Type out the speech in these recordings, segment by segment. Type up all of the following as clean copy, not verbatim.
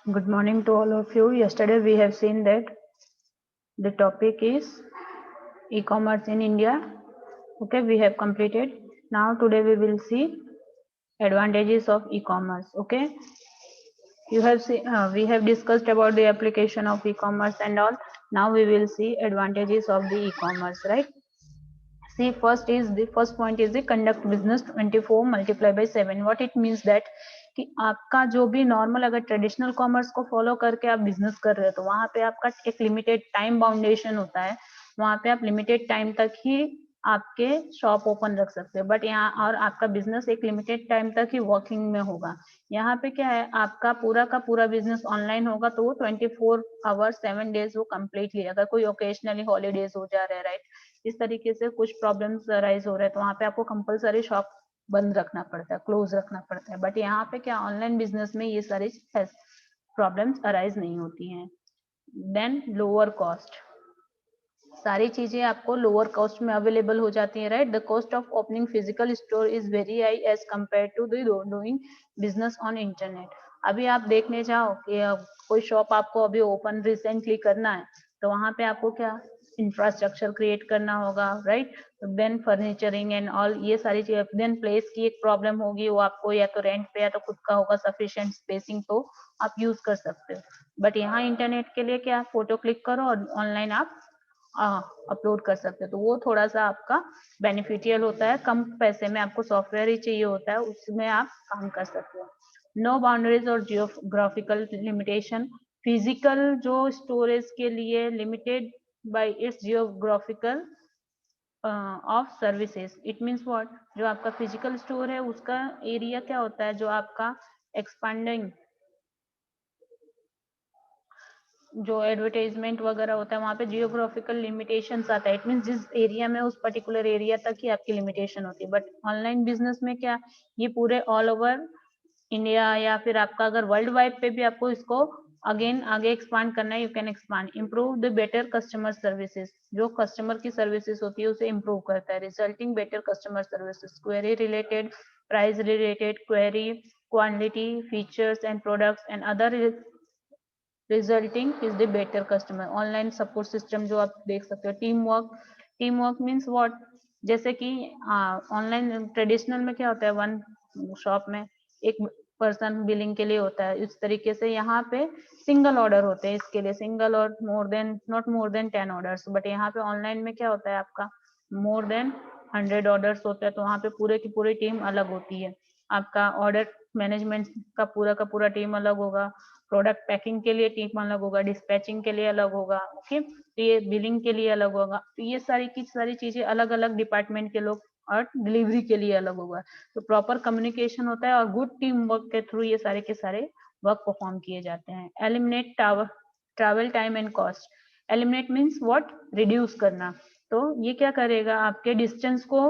Good morning to all of you. Yesterday we have seen that the topic is e-commerce in India. Okay, we have completed. Now today we will see advantages of e-commerce. Okay, you have seen we have discussed about the application of e-commerce and all. Now we will see advantages of the e-commerce, right? See, first point is the conduct business 24 multiply by 7. What it means that कि आपका जो भी normal अगर traditional commerce को follow करके आप business कर रहे हो तो वहां पे आपका एक लिमिटेड टाइम बाउंडेशन होता है, वहां पे आप लिमिटेड टाइम तक ही आपके शॉप ओपन रख सकते हो, बट यहाँ और आपका बिजनेस एक लिमिटेड टाइम तक ही वर्किंग में होगा। यहाँ पे क्या है, आपका पूरा का पूरा बिजनेस ऑनलाइन होगा तो वो 24 आवर्स 7 डेज वो कम्प्लीटली, अगर कोई ओकेजनली हॉलीडेज हो जा रहा है, राइट, इस तरीके से कुछ प्रॉब्लम्स राइज हो रहे हैं तो वहां पे आपको कंपलसरी शॉप बंद रखना पड़ता है, क्लोज रखना पड़ता है। बट यहाँ पे क्या ऑनलाइन बिजनेस में ये सारी प्रॉब्लम्स अराइज नहीं होती हैं। देन लोअर कॉस्ट, सारी चीजें आपको लोअर कॉस्ट में अवेलेबल हो जाती है, right. The cost of opening physical store is very high as compare to doing business on internet. अभी आप देखने जाओ कि कोई शॉप आपको अभी ओपन रिसेंटली करना है तो वहां पे आपको क्या इंफ्रास्ट्रक्चर क्रिएट करना होगा, राइट। देन फर्नीचरिंग एंड ऑल, ये सारी चीजें। देन प्लेस की एक प्रॉब्लम होगी, वो आपको या तो रेंट पे या तो खुद का होगा सफिशिएंट स्पेसिंग, तो आप यूज कर सकते हो। बट यहाँ इंटरनेट के लिए क्या, फोटो क्लिक करो और ऑनलाइन आप अपलोड कर सकते हो, तो वो थोड़ा सा आपका बेनिफिशियल होता है। कम पैसे में आपको सॉफ्टवेयर ही चाहिए होता है, उसमें आप काम कर सकते हो। नो बाउंड्रीज और जियोग्राफिकल लिमिटेशन, फिजिकल जो स्टोरेज के लिए limited by it's geographical of services. It means what, जो आपका फिजिकल स्टोर है उसका एरिया क्या होता है, जो आपका एक्सपांडिंग जो एडवर्टाइजमेंट वगैरह होता है वहां पे जियोग्राफिकल लिमिटेशंस आता है। इट मीन जिस एरिया में उस पर्टिकुलर एरिया तक ही आपकी लिमिटेशन होती है। बट ऑनलाइन बिजनेस में क्या, ये पूरे ऑल ओवर इंडिया या फिर आपका अगर वर्ल्ड वाइड पे भी आपको इसको अगेन आगे एक्सपांड करना है, you can expand. Improve the better customer services, जो कस्टमर की सर्विसेज होती है उसे इम्प्रूव करता है। Resulting better customer services, query related, price related query, quantity, features and products and other resulting is the better customer. Online support system जो आप देख सकते हो। Team work, team work means what, जैसे कि ऑनलाइन ट्रेडिशनल में क्या होता है, वन शॉप में एक पर्सन बिलिंग के लिए होता है, इस तरीके से यहाँ पे सिंगल ऑर्डर होते हैं इसके लिए, सिंगल और more than not more than 10 orders. But यहाँ पे ऑनलाइन में क्या होता है, आपका मोर देन 100 ऑर्डर्स होता है, तो वहाँ पे पूरे की पूरी टीम अलग होती है। आपका ऑर्डर मैनेजमेंट का पूरा टीम अलग होगा, प्रोडक्ट पैकिंग के लिए टीम अलग होगा, डिस्पैचिंग के लिए अलग होगा, ओके, तो ये बिलिंग के लिए अलग होगा। तो ये सारी की सारी चीजें अलग अलग डिपार्टमेंट के लोग, और डिलीवरी के लिए अलग होगा। तो प्रॉपर कम्युनिकेशन होता है और गुड टीम वर्क के थ्रू ये सारे के सारे वर्क परफॉर्म किए जाते हैं। Eliminate travel time and cost, eliminate means what, reduce करना। तो ये क्या करेगा, आपके डिस्टेंस को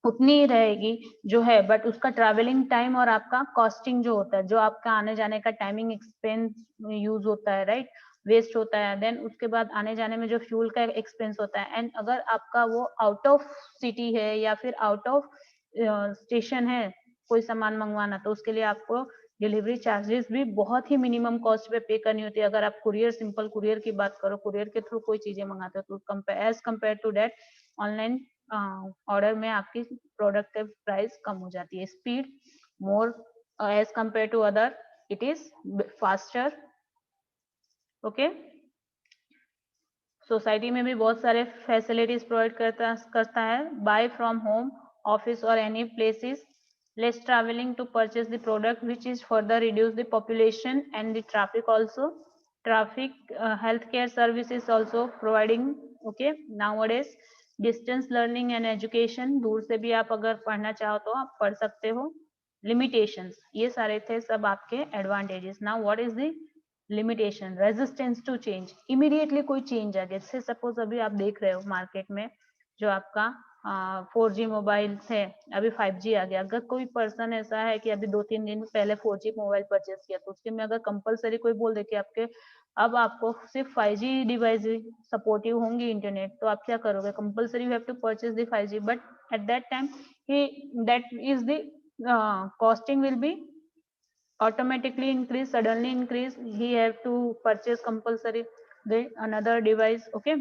उतनी ही रहेगी जो है, बट उसका ट्रैवलिंग टाइम और आपका कॉस्टिंग जो होता है, जो आपका आने जाने का टाइमिंग एक्सपेंस यूज होता है, राइट, वेस्ट होता है। देन उसके बाद आने जाने में जो फ्यूल का एक्सपेंस होता है, एंड अगर आपका वो आउट ऑफ सिटी है या फिर आउट ऑफ स्टेशन है कोई सामान मंगवाना, तो उसके लिए आपको डिलीवरी चार्जेस भी बहुत ही मिनिमम कॉस्ट पे करनी होती है। अगर आप कुरियर, सिंपल कुरियर की बात करो, कुरियर के थ्रू कोई चीजें मंगाते हो तो as compare to that online order में आपकी प्रोडक्ट का प्राइस कम हो जाती है। Speed more as compare to other, it is faster, okay. Society में भी बहुत सारे फैसिलिटीज प्रोवाइड करता है। बाय फ्रॉम होम, ऑफिस और any places, less travelling to purchase the product which is further reduce the population and the traffic also. Traffic health care services also providing, okay. Nowadays distance learning and education, दूर से भी आप अगर पढ़ना चाहो तो आप पढ़ सकते हो। लिमिटेशंस, ये सारे थे सब आपके advantages. Now what is the limitation, resistance to change, immediately कोई चेंज आ गया, जैसे सपोज अभी आप देख रहे हो मार्केट में जो आपका 4G मोबाइल थे, अभी 5G आ गया। अगर कोई पर्सन ऐसा है कि अभी 2-3 दिन पहले 4G मोबाइल परचेस किया, तो उसके में अगर कंपलसरी कोई बोल दे कि आपके अब आपको सिर्फ 5G डिवाइस सपोर्टिव होंगी इंटरनेट, तो आप क्या करोगे, compulsory you have to purchase the 5G। But at that time that is the costing will be automatically increase, suddenly increase, he have to purchase compulsory the another device. Okay,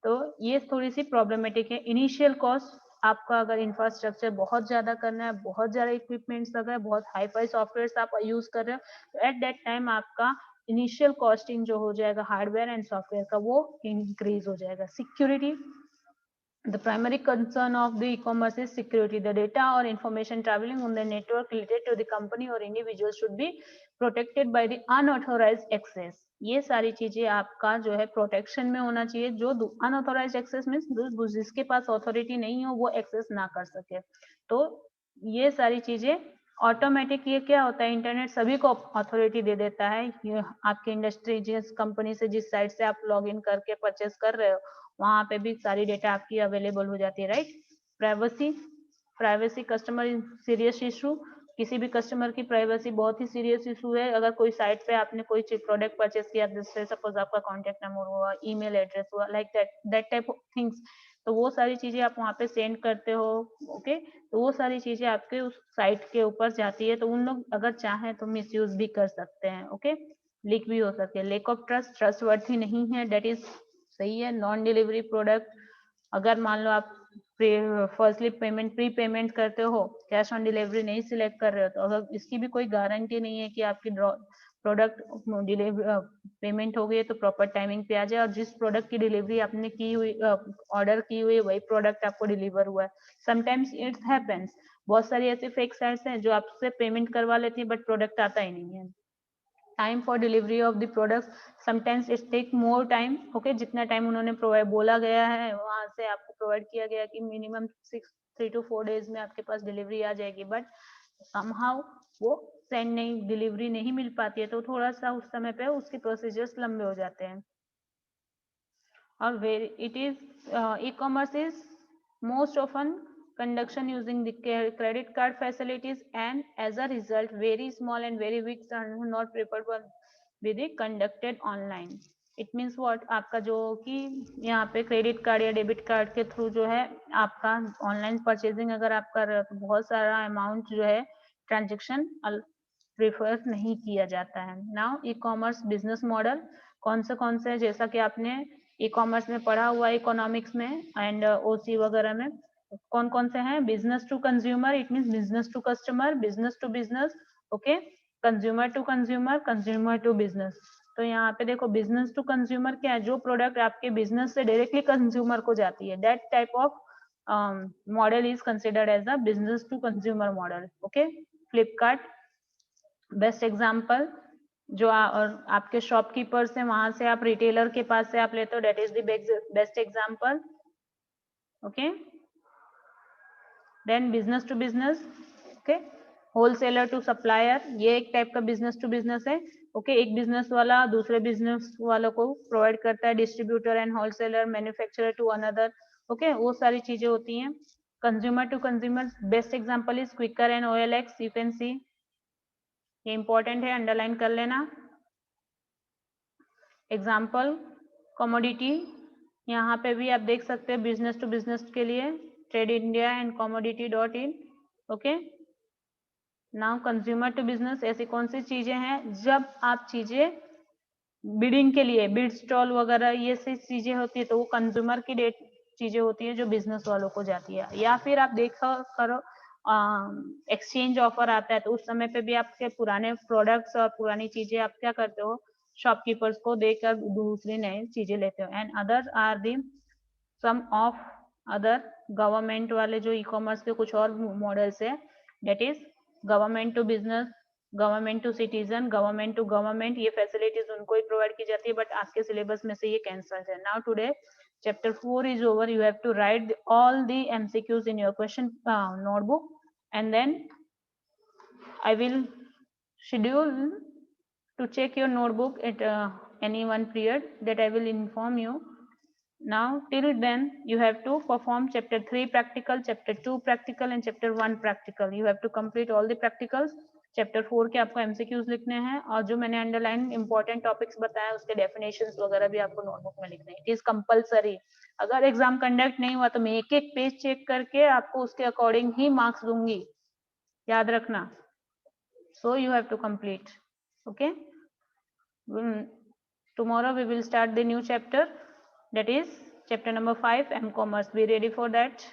तो ये थोड़ी सी problematic है. Initial cost आपका अगर infrastructure बहुत ज्यादा करना है, बहुत ज्यादा इक्विपमेंट्स लग रहा है, बहुत हाई फाई सॉफ्टवेयर आप यूज कर रहे हो, तो एट दैट टाइम आपका इनिशियल कॉस्टिंग जो हो जाएगा हार्डवेयर एंड सॉफ्टवेयर का, वो इंक्रीज हो जाएगा. Security. The primary concern of the e-commerce is security. The data or information traveling on the network related to the company or individual should be protected by the unauthorized access. ये सारी चीजें आपका जो है protection में होना चाहिए. जो अनऑथोराइज एक्सेस मीन्स जिसके पास अथॉरिटी नहीं हो वो एक्सेस ना कर सके. तो ये सारी चीजें ऑटोमेटिक. ये क्या होता है, इंटरनेट सभी को अथॉरिटी दे देता है. आपकी इंडस्ट्री जिस कंपनी से जिस साइट से आप लॉग इन करके परचेस कर रहे हो वहां पे भी सारी डेटा आपकी अवेलेबल हो जाती है. Right. Privacy. Privacy customer serious issue. किसी भी कस्टमर की प्राइवेसी बहुत ही सीरियस इशू है. अगर कोई साइट पे आपने कोई प्रोडक्ट परचेस किया, जिससे सपोज आपका कॉन्टेक्ट नंबर हुआ, ईमेल एड्रेस हुआ, like that type of things, तो वो सारी चीजें आप वहाँ पे सेंड करते हो. ओके, तो वो सारी चीजें आपके उस साइट के ऊपर जाती है, तो उन लोग अगर चाहें तो मिसयूज भी कर सकते हैं. ओके, लीक भी हो सकते हैं. Lake of trust. ट्रस्टवर्थी नहीं है, डेट इज सही है. Non delivery product. अगर मान लो आप फर्स्टली पेमेंट प्री पेमेंट करते हो, कैश ऑन डिलीवरी नहीं सिलेक्ट कर रहे हो, तो अगर इसकी भी कोई गारंटी नहीं है कि आपकी प्रोडक्ट डिलीवरी पेमेंट हो गई तो प्रॉपर टाइमिंग पे आ जाए, और जिस प्रोडक्ट की डिलीवरी आपने की हुई ऑर्डर की हुई वही प्रोडक्ट आपको डिलीवर हुआ है. Sometimes it happens. बहुत सारी ऐसी फेक साइट्स हैं जो आपसे पेमेंट करवा लेती है बट प्रोडक्ट आता ही नहीं है. Time for delivery of the product. Sometimes it take more time. Okay, जितना टाइम उन्होंने प्रोवाइड बोला गया है वहां से आपको प्रोवाइड किया गया कि मिनिमम 3 to 4 डेज में आपके पास डिलीवरी आ जाएगी, बट समहाउ वो सेंड नहीं, डिलीवरी नहीं मिल पाती है, तो थोड़ा सा उस समय पे उसके प्रोसीजर्स लंबे हो जाते हैं. और where it is e-commerce is most often conduction using the credit card facilities, and as a result very small and very weak are not preferred with the conducted online. It means what, आपका जो कि यहाँ पे credit card या debit card के through जो है आपका ऑनलाइन परचेजिंग अगर आप कर रहे हो तो बहुत सारा अमाउंट जो है ट्रांजेक्शन प्रेफर नहीं किया जाता है. Now e commerce business model कौन से जैसा कि आपने ई कॉमर्स में पढ़ा हुआ इकोनॉमिक्स में एंड ओसी वगैरह में, कौन से हैं. Business to consumer, it mean business to customer, business to business. Okay, consumer to consumer, consumer to business. तो यहाँ पे देखो बिजनेस टू कंज्यूमर क्या है, जो प्रोडक्ट आपके बिजनेस से डायरेक्टली कंज्यूमर को जाती है, that type of model is considered as a business to consumer model. Okay, Flipkart best example. जो और आपके शॉपकीपर्स हैं वहां से आप रिटेलर के पास से आप लेते हो, that is the best example. Okay, then business to business. Okay, wholesaler to supplier, ये एक टाइप का बिजनेस टू बिजनेस है. ओके, एक बिजनेस वाला दूसरे बिजनेस वालों को प्रोवाइड करता है. Distributor and wholesaler, manufacturer to another. Okay, वो सारी चीजें होती हैं. Consumer to consumer, best example is Quikr and OLX. You can see, ये इंपॉर्टेंट है, अंडरलाइन कर लेना. एग्जाम्पल कमोडिटी, यहाँ पे भी आप देख सकते हैं बिजनेस टू बिजनेस के लिए Trade India and commodity.in. Okay, now consumer to business, ऐसी कौन सी चीजें हैं जब आप चीजें बिडिंग के लिए बिड स्टॉल वगैरह ये सी चीजें होती है तो वो कंज्यूमर की डेट चीजें होती है जो बिजनेस वालों को जाती है. या फिर आप देखा करो एक्सचेंज ऑफर आता है तो उस समय पे भी आपके पुराने प्रोडक्ट्स और पुरानी चीजें आप क्या करते हो, शॉपकीपर्स को देकर दूसरी नई चीजें लेते हो. And other are the some of other government वाले जो ई कॉमर्स के कुछ और मॉडल्स है, that is government to business, government to citizen, government to government. ये फैसिलिटीज उनको ही प्रोवाइड की जाती है बट आपके सिलेबस में से ये कैंसल है. Now today chapter 4 is over. You have to write all the MCQs in your question notebook, and then I will schedule to check your notebook at any one period that I will inform you. Now till then you have to perform chapter 3 practical, chapter 2 practical and chapter 1 practical. You have to complete all the practicals. Chapter 4 के आपको MCQs लिखने हैं और जो मैंने underline important topics बताया उसके definitions वगैरह भी आपको नोटबुक में लिखने हैं. It is compulsory. अगर एग्जाम कंडक्ट नहीं हुआ तो मैं एक एक पेज चेक करके आपको उसके अकॉर्डिंग ही मार्क्स दूंगी, याद रखना. so you have to complete. Okay. Tomorrow we will start the new chapter, that is chapter number 5, M-commerce. Be ready for that.